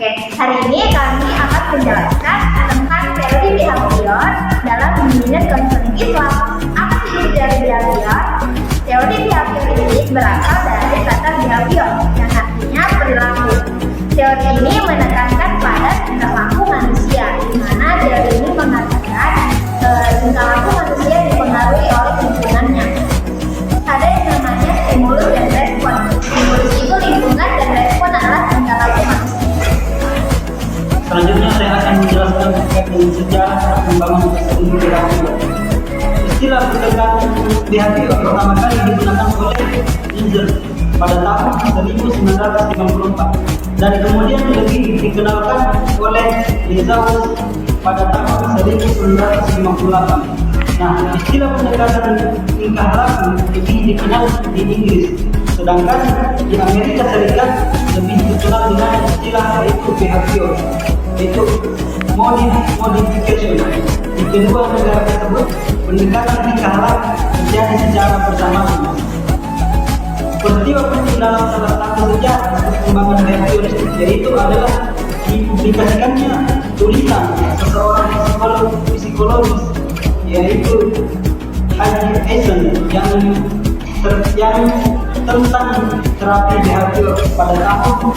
Oke, hari ini kami akan menjelaskan tentang teori behavior dalam bimbingan konseling Islam. Apa sih teori behavior? Teori behavior ini berasal dari kata behavior yang artinya perilaku. Teori ini menekankan pada tingkah laku manusia, di mana teori ini mengatakan tingkah laku manusia dipengaruhi oleh lingkungannya. Ada yang namanya stimulus dan respon. Stimulus itu lingkungan dan respon adalah tingkah laku manusia. Selanjutnya saya akan menjelaskan terkait dengan sejarah perkembangan tersebut behavior. Istilah pendekatan behavior pertama kali digunakan oleh Inzer pada tahun 1954 dan kemudian lebih dikenalkan oleh Lizawus pada tahun 1958. Nah, istilah pendekatan tingkah laku lebih dikenal di Inggris, sedangkan di Amerika Serikat lebih dikenal dengan istilah yaitu behavior, yaitu modification. Di kedua negara tersebut, pendekatan tingkah laku terjadi secara bersamaan. Peristiwa penting dalam salah satu sejarah perkembangan behavior yaitu adalah dipublikasikannya tulisan seseorang psikologis yaitu Haji Eisen yang tentang terapi behavior pada tahun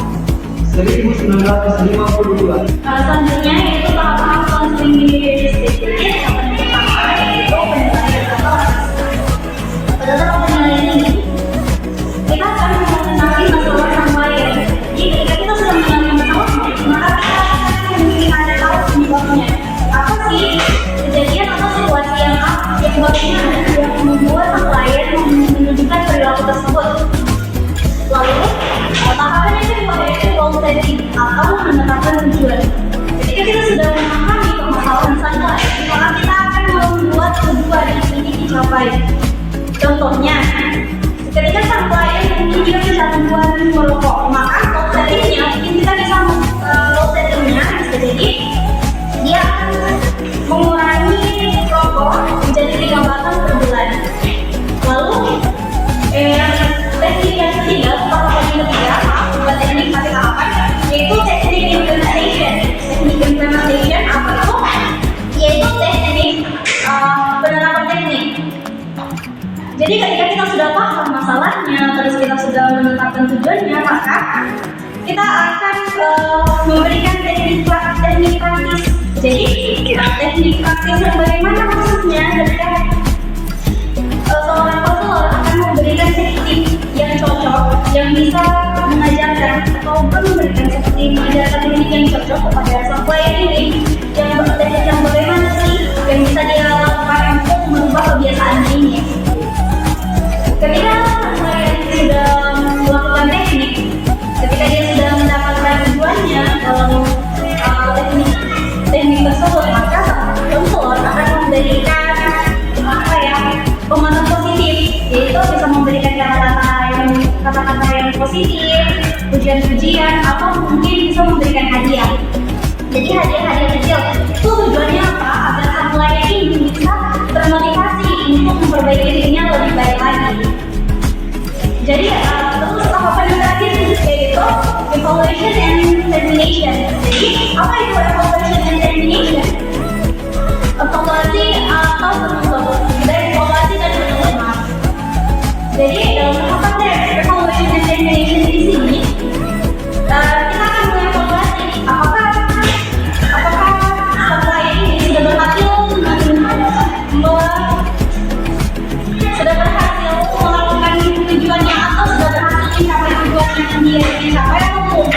1952. Selanjutnya yaitu tahap konseling behavior yang pertama yaitu penilaian evaluasi. Pada tahap penilaian ini kita akan mengenali masalah sang klien. Jadi ketika kita sudah mengenali masalah, maka kita akan mencari tahu penyebabnya. Apa sih kejadian atau situasi yang membuat sang klien menunjukkan perilaku tersebut. Lalu tahapan yang kedua yaitu goal setting atau menetapkan tujuan. Ketika kita sudah memahami permasalahan sang klien, maka kita akan membuat tujuan yang ingin dicapai. Contohnya, ketika sang klien mungkin dia bisa membuat merokok, maka goal settingnya kita bisa bisa jadi dia akan mengurangi rokok menjadi 3 batang per bulan. Lalu teknik yang ketiga, teknik apa? Yaitu teknik implementation. Teknik implementation apa itu? Yaitu teknik penerapan teknik. Jadi ketika kita sudah paham masalahnya, terus kita sudah menetapkan tujuannya, maka kita akan memberikan teknik praktis. Jadi teknik praktis yang bagaimana maksudnya? Ketika seorang konselor akan memberikan teknik yang cocok, yang bisa mengajarkan atau memberikan teknik yang cocok kepada sang klien ini, yang teknik yang bagaimana sih yang bisa dia lakukan untuk merubah kebiasaannya ini. Ketika sang klien sudah melakukan teknik, ketika dia sudah mendapatkan tujuannya teknik tersebut, maka konselor akan memberikan pemahaman positif, yaitu bisa memberikan kata-kata yang positif, pujian-pujian, atau mungkin bisa memberikan hadiah. Jadi hadiah-hadiah kecil itu tujuannya apa? Agar sang klien ini bisa termotivasi untuk memperbaiki dirinya lebih baik lagi. Jadi terus tahapan yang terakhir yaitu evaluation and determination. Jadi apa itu evaluation and determination? Evaluasi atau penuntut. Evaluasi dan penuntut. Jadi dalam tahapan evaluation and determination di sini kita akan mengevaluasi apakah sang klien ini sudah berhasil melakukan tujuannya atau sudah berhasil mencapai tujuan yang dia ingin capai atau belum.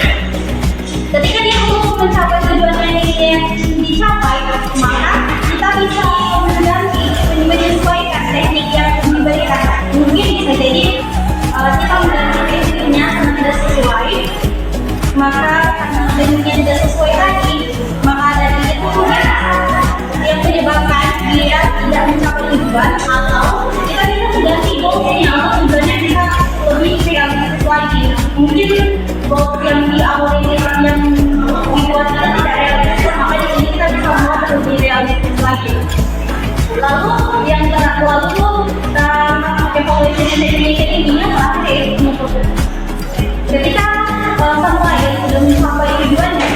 Ketika dia belum mencapai tujuan yang ingin dicapai, maka kita bisa menyesuaikan teknik yang diberikan. Mungkin bisa jadi kita mengganti tekniknya karena tidak sesuai, maka karena tekniknya tidak sesuai lagi, maka dari itu mungkin yang menyebabkan dia tidak mencapai tujuan, atau kita bisa mengganti goalsnya atau tujuannya kita lebih realistis lagi. Mungkin goals yang di awal ini yang dibuat kita tidak realistis, maka di sini kita bisa membuat lebih realistis lagi. Lalu yang evaluation and determination ini yang terakhir yaitu penutup. Ketika sang klien sudah mencapai tujuannya,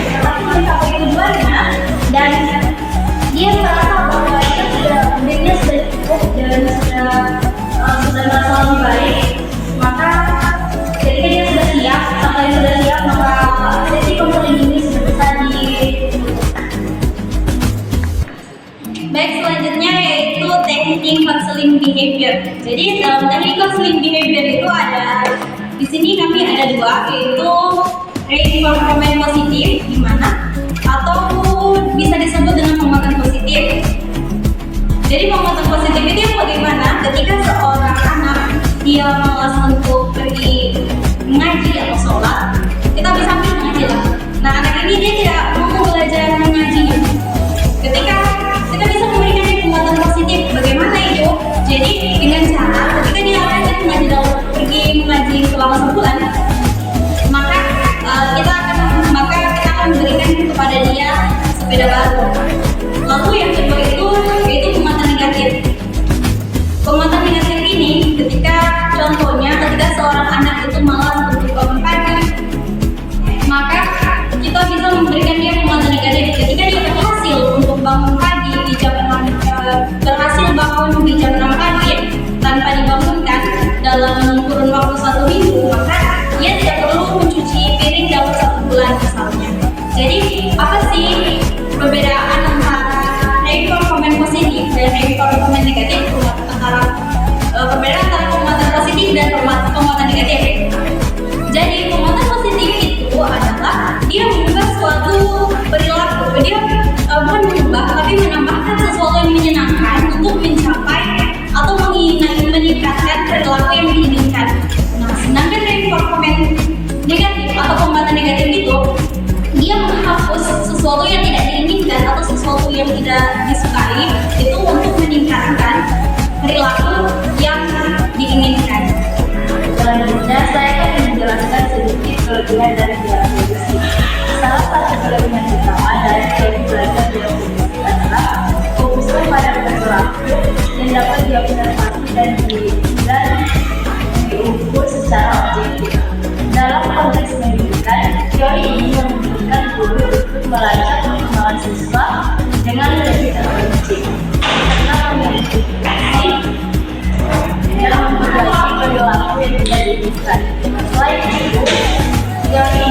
Jadi dalam teknik counseling behavior itu ada di sini kami ada dua, yaitu reinforcement positif di mana atau bisa disebut dengan penguatan positif. Jadi penguatan positif itu yang bagaimana ketika seorang anak dia malas untuk pergi mengaji atau sholat, kita bisa ambil mengaji lah. Nah, anak ini dia tidak mau belajar mengaji. Ketika kita bisa memberikan dia penguatan positif, bagaimana itu? Jadi dengan cara ketika dia rajin mengaji dalam pergi mengaji selama sebulan, maka kita akan memberikan kepada dia sepeda baru. Lalu yang kedua itu yaitu penguatan negatif. Penguatan negatif ini ketika contohnya ketika seorang anak itu malas untuk bangun pagi, maka kita bisa memberikan dia penguatan negatif. Ketika dia berhasil untuk bangun pagi di jam 6, berhasil bangun di jam 6 pagi tanpa dibangunkan dalam kurun waktu 1 minggu, maka dia tidak perlu mencuci piring dalam 1 bulan misalnya. Jadi apa sih perbedaan antara reinforcement positif dan reinforcement negatif? Perbedaan antara penguatan positif dan penguatan negatif. Jadi penguatan positif itu adalah dia mengubah suatu perilaku, dia bukan mengubah tapi menambahkan sesuatu yang menyenangkan untuk mencapai atau meningkatkan perilaku yang diinginkan. Nah, sedangkan reinforcement negatif atau penguatan negatif itu dia menghapus sesuatu yang tidak diinginkan atau sesuatu yang tidak disukai itu untuk meningkatkan perilaku yang diinginkan. Selanjutnya saya akan menjelaskan sedikit kelebihan dari biologi. Salah satu kelebihan utama dari teori belajar biologi adalah fokusnya pada perilaku yang dapat diobservasi dan diukur secara objektif. Dalam konteks pendidikan, teori ini memungkinkan guru untuk melacak perkembangan siswa dengan lebih terperinci karena memiliki fungsi dalam mempelajari perilaku yang tidak diinginkan. Selain itu, teori